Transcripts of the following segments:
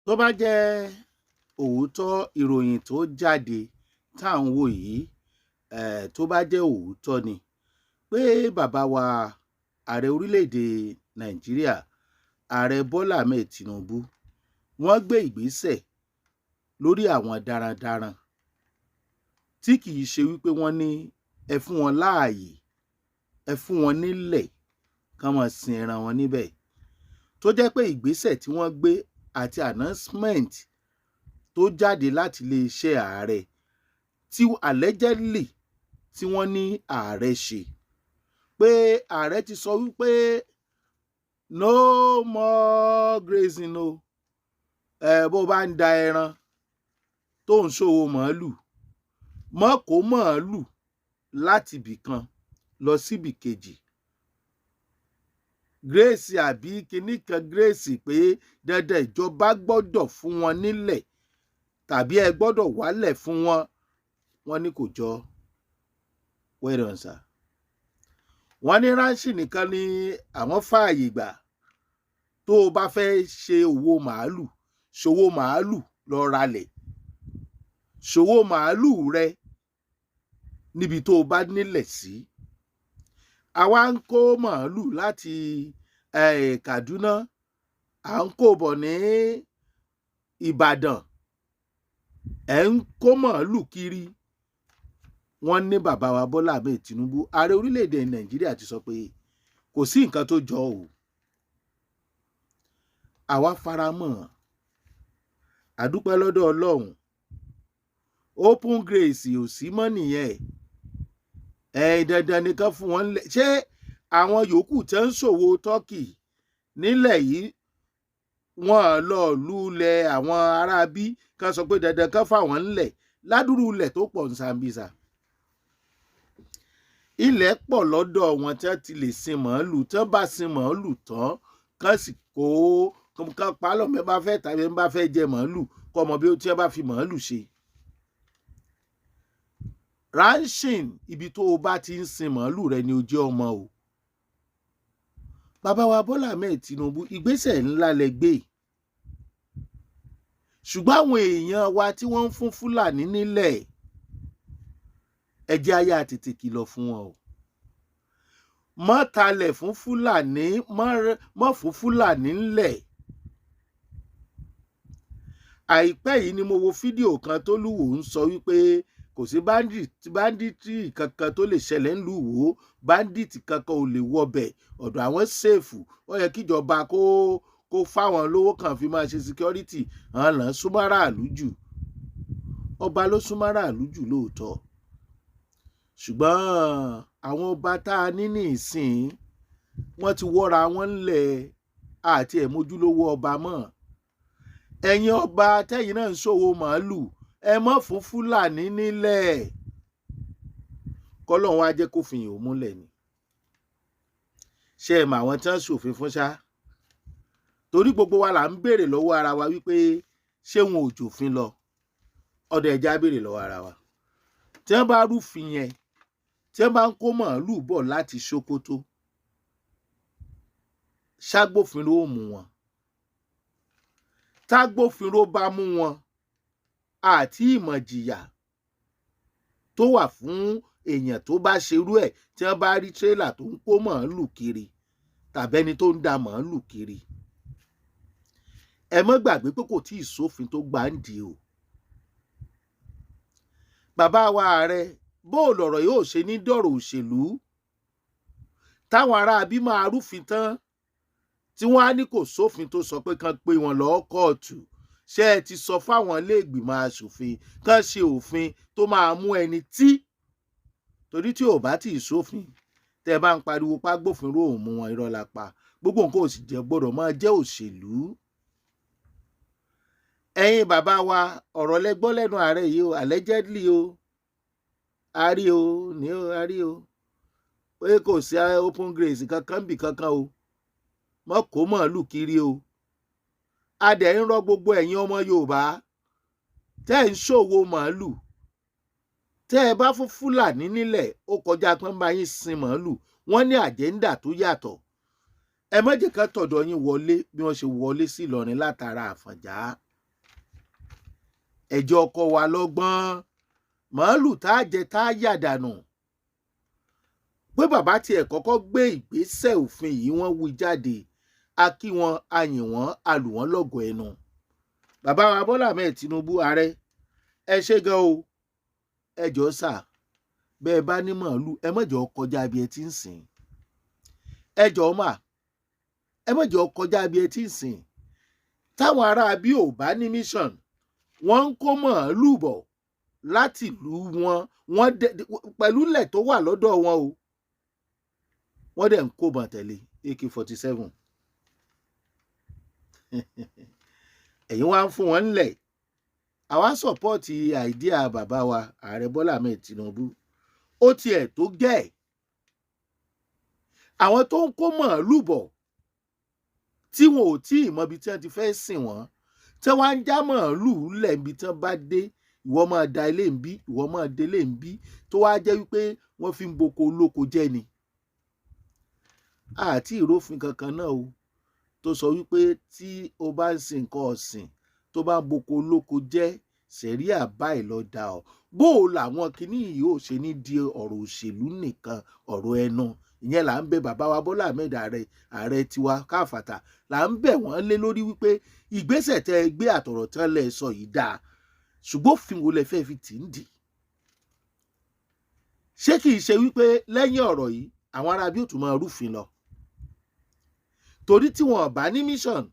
tó bá jẹ́ òótọ́ ìròyìn tó jáde tá à ń wò yìí tó bá jẹ́ òótọ́ ni pé bàbá wa ààrẹ orílẹ̀-èdè Nàìjíríà ààrẹ Bọ́lá Ahmed Tinubu wọ́n gbé ìgbésẹ̀ lórí àwọn darandaran tí kì í ṣe wípé wọ́n ní ẹ fún wọn láàyè ẹ fún wọn nílẹ̀ kán máa sin ẹran wọn níbẹ̀ tó jẹ́ pé ìgbésẹ̀ tí wọ́n gbé àti announcement tó jáde láti iléeṣẹ́ ààrẹ tí allegedly tí wọ́n ní ààrẹ ṣe pé ààrẹ ti sọ wípé no more grazing o bó bá ń da ẹran tó ń ṣòwò màálù mọ́ kó màálù láti ibì kan lọ síbì kejì grace àbí kinní kan grace pé dandan ìjọba gbọ́dọ̀ fún wọn nílẹ̀ tàbí ẹ gbọ́dọ̀ wálẹ̀ fún wọn ní kò jọ wẹ́rọ̀nsà wọ́n ní ránṣì nìkan ni àwọn fààyè gbà tó o bá fẹ́ ṣe òwò màálù ṣòwò màálù lọ ralẹ̀ ṣòwò màálù rẹ níbi tó o bá nílẹ̀ sí àwa ń kó màálù láti Kaduna à ń kó bọ̀ ní Ìbàdàn ẹ̀ ń kó màálù kiri wọ́n ní bàbá wa Bọ́lá Ahmed Tinubu ààrẹ orílẹ̀-èdè Nàìjíríà ti sọ pé kò sí nǹkan tó jọ o àwa faramọ́ àdúpẹ́ lọ́dọ̀ Ọlọ́run open grace ò sí mọ́ nìyẹn dandan nìkan fún wọn lẹ̀ ṣé àwọn yòókù tẹ́ ń ṣòwò tọ́kì nílẹ̀ yìí wọ́n lọ lulẹ̀ àwọn aráabí kan sọ pé dandan kan fáwọn ńlẹ̀ ládùúrú ilẹ̀ tó pọ̀ ní Sambisa ilẹ̀ pọ̀ lọ́dọ̀ wọn tí wọ́n ti lè sin màálù tí wọ́n bá sin màálù tán kán sì kó kan pálọ̀ mẹ́ bá fẹ́ tàbí bá fẹ́ jẹ màálù kọ́ ọmọ bí tí wọ́n bá fi màálù ṣe. Ranching ibi tó o bá ti ń sin màálù rẹ ni o jẹ́ ọmọ o. Bàbá wa Bọ́lá Ahmed Tinubu ìgbésẹ̀ ńlá lẹ gbé ṣùgbọ́n àwọn èèyàn wa tí wọ́n ń fún Fúlàní nílẹ̀ ẹ jẹ́ ayé àtètè kìlọ̀ fún wọn o. Má talẹ̀ fún Fúlàní má fún Fúlàní ńlẹ̀. Àìpẹ́ yìí ni mo wo fídíò kan tó lúwo ń sọ wípé kò sí báńdíìtì kankan tó lè ṣẹlẹ̀ ńlú Ìwó báńdíìtì kankan ò lè wọbẹ̀ ọ̀dọ̀ àwọn ṣèfù ó yẹ kíjọba kó fáwọn lówó kan fi máa ṣe security hàn lọ́n súnmọ́ra àlùjù ọba ló súnmọ́ra àlùjù lóòótọ́ ṣùgbọ́n àwọn ọba tá a ní ní ìsìn wọ́n ti wọ́ra wọn ńlẹ̀ àti ẹ̀mójúlówó ọba mọ́ ẹ̀yin ọba tẹ́yìn náà ń ṣòwò màálù ẹ mọ́ fún Fúlàní nílẹ̀ kọ́lọ́hún á jẹ́ kó fi hàn múlẹ̀ ni ṣe é mọ àwọn tí wọ́n ṣòfin fún ṣá torí gbogbo wa là ń béèrè lọ́wọ́ ara wa wípé ṣé wọn ò jòfin lọ ọdọ ẹja béèrè lọ́wọ́ ara wa tí wọ́n bá rúfin yẹn tí wọ́n bá ń kó màálù bọ̀ láti Sókótó ṣàgbófinró ó mú wọn tágbófinró bá mú wọn àti ìmọ̀jìyà tó wà fún èèyàn tó bá ṣerú ẹ̀ tí wọ́n bá rí tírélà tó ń kó màálù kiri tàbẹ́ni tó ń da màálù kiri ẹ mọ́ gbàgbé pé kò tí ì sófin tó gbàǹdì o. Bàbá wa ààrẹ bó lọ̀rọ̀ yóò ṣe ní dọ̀rọ̀ òṣèlú táwọn aráabí máa rúfin tán tí wọ́n á ní kò sófin tó sọ pé kán pé wọn lọ́ọ́ kóòtù ṣé ẹ ti sọ fáwọn iléègbìmọ̀ aṣòfin kán ṣe òfin tó máa mú ẹni tí torí tí ò bá tí ì sófin tẹ́ bá ń pariwo págbófinró òun mú wọn irọ́ la pa gbogbo nǹkan ò sì jẹ́ gbọ́dọ̀ máa jẹ́ òṣèlú. Ẹ̀yin bàbá wa ọ̀rọ̀ lẹ́gbọ́ lẹ́nu ààrẹ yìí o allegedly o àrí o ní o àrí o pé kò sí open grace kankan bì kankan o mọ́ kó màálù kiri o adẹ̀ ń rọ gbogbo ẹ̀yin ọmọ Yorùbá tẹ́ ẹ̀ ń ṣòwò màálù tẹ́ ẹ bá fún Fúlàní nílẹ̀ ó kọjá pọ́n bá yín sin màálù wọ́n ní àjẹ́ńdà tó yàtọ̀ ẹ má jẹ́ ká tọ̀dọ̀ yín wọlé bí wọ́n ṣe wọlé sí Ìlọrin látara Àfọ̀njá ẹjọ́ ọkọ wa lọ́gbọ́n màálù tá a jẹ tá a yà dànù pé bàbá tiẹ̀ kọ́kọ́ gbé ìgbésẹ̀ òfin yìí wọ́n wí jáde a kí wọn a yìn wọ́n a lù wọ́n lọ́gọ̀ ẹnu. Bàbá wa Bọ́lá Ahmed Tinubu ààrẹ ẹ ṣé gan o, ẹ jọ̀ọ́ sà bẹ́ẹ̀ bá ní màálù ẹ má jẹ́ ó kọjá bí ẹ ti ń sìn, ẹ jọ̀ọ́ mà ẹ má jẹ́ ó kọjá bí ẹ ti ń sìn. Táwọn ará bí ò bá ní mission wọ́n ń kó màálù bọ̀ láti ìlú wọn pẹ̀lú ilẹ̀ tó wà lọ́dọ̀ wọn o, wọ́n dẹ̀ ń kó bọ̀ tẹ̀lé AK-47 ẹ̀yin wá ń fún wọn ńlẹ̀. Àwa sọ̀pọ́ọ̀tì àìdíà bàbá wa ààrẹ Bọ́lá Ahmed Tinubu ó tiẹ̀ tó gẹ́ ẹ̀. Àwọn tó ń kó màálù bọ̀ tí wọn ò tí ì mọ ibi tí wọ́n ti fẹ́ sìn wọ́n tí wọ́n á ń já màálù lẹ̀ ibi tí wọ́n bá dé, ìwọ máa da ilé ń bí ìwọ máa dé ilé ń bí tó wá jẹ́ wípé wọ́n fi ń boko olóko jẹ́ ni. Àti ìrófin kankan náà o tó sọ wípé tí o bá ń sin nǹkan ọ̀sìn tó bá ń boko olóko jẹ́ sẹ̀ríà báyìí lọ dà ọ́. Bó o làwọn kinní yìí ò ṣe ní di ọ̀rọ̀ òṣèlú nìkan ọ̀rọ̀ ẹnu. Ìyẹn là ń bẹ bàbá wa Bọ́lá Ahmed ààrẹ tiwa káfàtà là ń bẹ̀ wọ́n lé lórí wípé ìgbésẹ̀ tẹ́ ẹ gbé àtọ̀rọ̀ tán lẹ̀ sọ yìí dáa ṣùgbọ́n òfin wo lẹ fẹ́ fi tì ń dì? Ṣé kìí ṣe wípé lẹ́yìn ọ̀rọ̀ yìí àwọn ará bí ó tún máa rúfin lọ? Torí tí wọn bá ní mission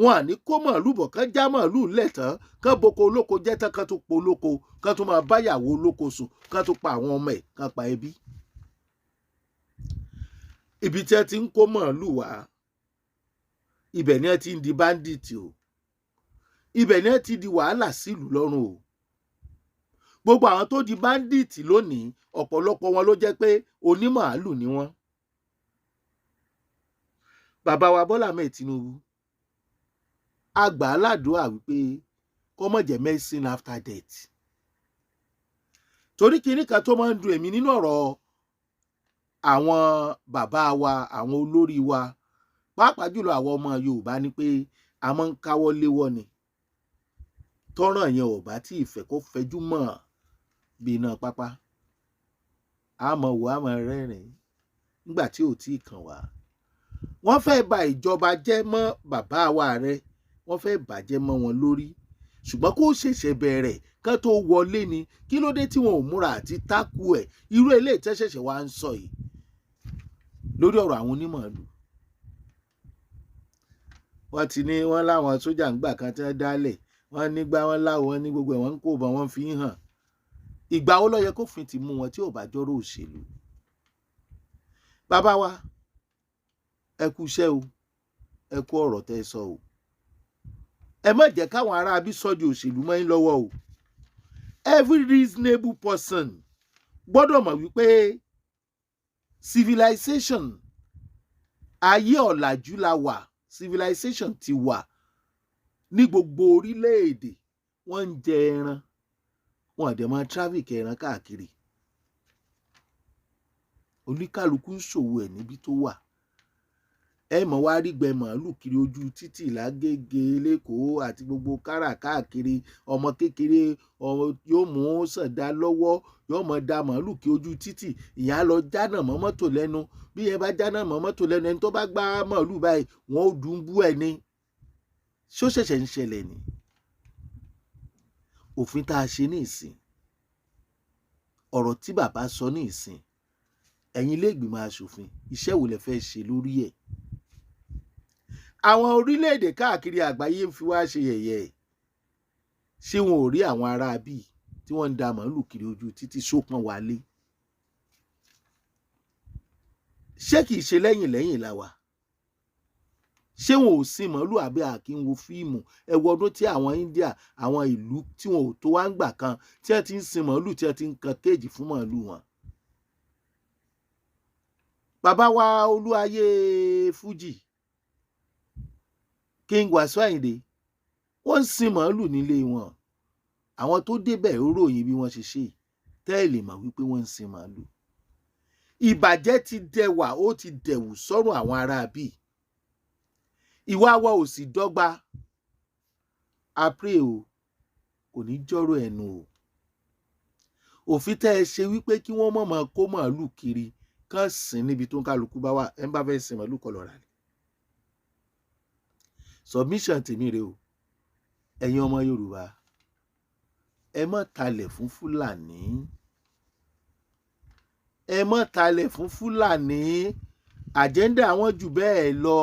wọn à ní kó màálù bọ̀ kán já màálù lẹ́tàn kán boko olóko jẹ́ tán kán tún po olóko kán tún máa báyàwó olóko sùn kán tún pa àwọn ọmọ ẹ̀ kán pa ẹbí. Ibi tí ẹ ti ń kó màálù wá ibẹ̀ ni ẹ ti ń di bandit o, ibẹ̀ ni ẹ ti di wàhálà sílùú lọ́rùn o. Gbogbo àwọn tó di bandit lónìí ọ̀pọ̀lọpọ̀ wọn ló jẹ́ pé onímàálù ni wọ́n. Bàbá wa Bọ́lá Ahmed Tinubu a gbà á ládùúrà wípé kó má jẹ́ medicine after death. Torí kinní kan tó máa ń dùn èmi nínú ọ̀rọ̀ àwọn bàbá wa àwọn olórí wa pàápàá jùlọ àwọn ọmọ Yorùbá ni pé a máa ń káwọ́ léwọ́ ni tọ́ràn yẹn ò bá tí ì fẹ́ kó fẹjú mọ́ bí iná pápá a mọ̀ wò a mọ̀ rẹ́rìn nígbà tí ò tí ì kàn wá. Wọ́n fẹ́ bà ìjọba jẹ́ mọ́ bàbá wa rẹ̀ wọ́n fẹ́ bàjẹ́ mọ́ wọn lórí ṣùgbọ́n kó ṣẹ̀ṣẹ̀ bẹ̀rẹ̀ kán tó wọlé ni kí ló dé tí wọn ò múra àti tákù ẹ̀ irú eléyìí tẹ́ṣẹ̀ṣẹ̀ wá ń sọ yìí lórí ọ̀rọ̀ àwọn onímọ̀ọ́lù. Wọ́n ti ní wọ́n láwọn sójà ń gbà kan tí wọ́n dálẹ̀ wọ́n nígbà wọn láwọn wọn ní gbogbo ẹ̀ wọ́n ń kó bọ̀ wọ́n fi ń hàn. Ìgbà wo ló yẹ kófin ti mú wọn tí ò bá jọ́rọ̀ òṣèlú? Bàbá wa ẹ kú iṣẹ́ o ẹ kú ọ̀rọ̀ tẹ́ sọ o. Ẹ má jẹ́ káwọn ará bí sọ́jú òṣèlú mọ́ yín lọ́wọ́ o. Every reasonable person gbọ́dọ̀ mọ̀ wípé civilization ayé ọ̀làjú la wà, civilization ti wà ní gbogbo orílẹ̀-èdè. Wọ́n ń jẹ ẹran wọn àdẹ̀ máa traffic ẹran káàkiri. Oníkálukú ń ṣòwò ẹ̀ níbi tó wà. Ẹ mọ̀ wá rí gbẹ màálù kiri ojú títì lágége lẹ́kọ̀ọ́ àti gbogbo kárà káàkiri. Ọmọ kékeré yóò mú sàndá lọ́wọ́ yóò mọ̀ da màálù kí ojú títì ìyá lọ jánà mọ́ mọ́tò lẹ́nu. Bí ẹ bá jánà mọ́ mọ́tò lẹ́nu ẹni tó bá gbá màálù báyìí wọ́n ó dùn bú ẹ̀ ni. Ṣó ṣẹ̀ṣẹ̀ ń ṣẹlẹ̀ ni? Òfin tá a ṣe ní ìsìn ọ̀rọ̀ tí bàbá sọ ní ìsìn ẹ̀yin ilé ìgbìmọ̀ aṣòfin iṣẹ́ wo lẹ fẹ́ ṣe lórí ẹ̀? Àwọn orílẹ̀-èdè káàkiri àgbáyé ń fi wá ṣe yẹ̀yẹ́. Ṣé wọn ò rí àwọn ará bí tí wọ́n ń da màálù kiri ojú títí sópọn wálé? Ṣé kìí ṣe lẹ́yìn la wà? Ṣé wọn ò sin màálù àbí àkí ń wo fíìmù? Ẹ wo ọdún tí àwọn India àwọn ìlú tí wọn ò tó wá ń gbà kan tí wọ́n ti ń sin màálù tí wọ́n ti ń kan kéèjì fún màálù wọn. Bàbá wa Olúayé Fújì King Wasiu Ayinde wọ́n ń sin màálù nílé wọn. Àwọn tó débẹ̀ ó ròyìn bí wọ́n ṣe ṣe tẹ́ẹ̀lì mà wípé wọ́n ń sin màálù. Ìbàjẹ́ ti dẹwà ó ti dẹ̀wù sọ́rùn àwọn ará bí. Ìwà wa ò sì dọ́gba. A pray o kò ní jọ́rọ̀ ẹnu o. Òfin tẹ́ ẹ ṣe wípé kí wọ́n mọ̀ máa kó màálù kiri kán sìn níbi tó ń kálukú bá wà, ẹ̀ ń bá fẹ́ sin màálù kọ́ lọ rà ní. Submission tèmi rè o, ẹ̀yin ọmọ Yorùbá, ẹ má talẹ̀ fún Fúlàní, ẹ má talẹ̀ fún Fúlàní. Àjẹ́ndà wọn jù bẹ́ẹ̀ lọ,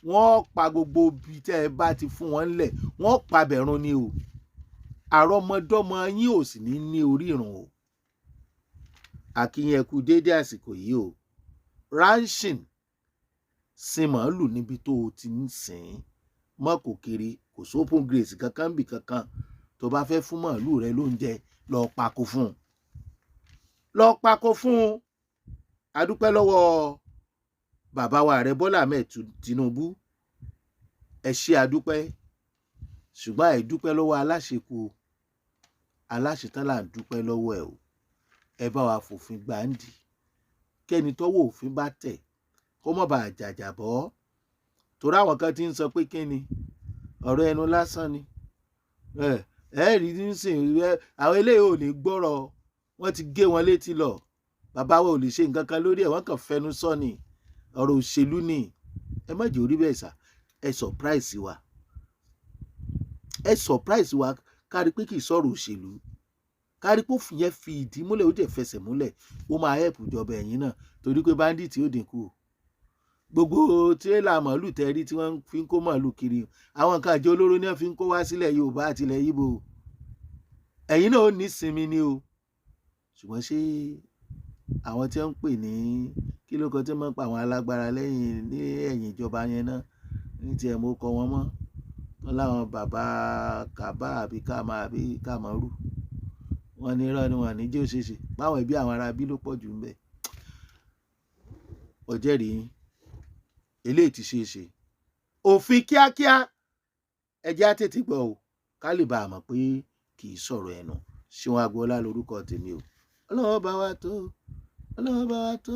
wọ́n pa gbogbo ibi tẹ́ ẹ bá ti fún wọn lẹ̀, wọ́n pa bẹ̀rùn ni o. Àrọ́mọdọ́mọ yín ò sì ní orírun o. Àkíyàn kú déédé àsìkò yìí o. Ranching, sin màálù níbi tó o ti ń sìn, mọ́ kò kiri, kò sópin grace kankan bì kankan. Tó bá fẹ́ fún màálù rẹ lóúnjẹ, lọ pako fún un. Lọ pako fún un. A dúpẹ́ lọ́wọ́ bàbá wa Ààrẹ Bọ́lá Ahmed Tinubu. Ẹ ṣé a dúpẹ́. Ṣùgbọ́n àìdúpẹ́ lọ́wọ́ aláṣekù o. Aláṣetán là ń dúpẹ́ lọ́wọ́ ẹ̀ o. Ẹ bá wa fòfin gbàǹdì. Kẹ́ni tọ́wọ́ òfin bá tẹ̀, kó má bàa jàjàbọ́. Torí àwọn kan ti ń sọ pé kíni ọ̀rọ̀ ẹnu lásán ni. Rí nísìnyí àwọn eléyìí ò ní gbọ́rọ̀, wọ́n ti gé wọn létí lọ. Bàbá wa ò lè ṣe nǹkan kan lórí ẹ̀, wọ́n kàn fẹnu sọ ni. Ọ̀rọ̀ òṣèlú ni. Ẹ má jẹ́ orí bẹ́ẹ̀ sà. Ẹ surprise wa. Ẹ surprise wa kárí pé kì í sọ̀rọ̀ òṣèlú. Kárí pé òfin yẹn fi ìdí múlẹ̀, ó dẹ̀ fẹsẹ̀ múlẹ̀. Ó máa help ìjọba ẹ̀yìn náà torí pé bandit ó dínkù. Gbogbo tírélà màálù tẹ́rí tí wọ́n fi ń kó màálù kiri, àwọn nǹkan àjọ olóró ni wọ́n fi ń kó wá sílẹ̀ Yorùbá àti ilẹ̀ Ìgbò. Ẹ̀yin náà ó ní sinmi ni o. Ṣùgbọ́n ṣé àwọn tí wọ́n ń pè ní kí ló kọ tí wọ́n ń pa àwọn alágbára lẹ́yìn ní ẹ̀yìn ìjọba yẹn náà, ní tiẹ̀ mo kọ wọn mọ́. Wọ́n láwọn bàbá Kàbá àbí Kàmá àbí Kàmọ́rù. Wọ́n ní irọ́ ni wọ́n ní jẹ́ òṣèṣe. Báwọn ẹbí àwọn ará bí ló pọ̀ jù ń bẹ̀. Ọ̀jẹ̀rì yín. Eléyìí ti ṣe é ṣe. Òfin kíákíá ẹ jẹ́ á tètè gbọ́ o. Ká lè bá a mọ̀ pé kì í sọ̀rọ̀ ẹnu. Ṣéun Agboola lórúkọ tèmi o. Ọlọ́run bá wa tó. Ọlọ́run bá wa tó.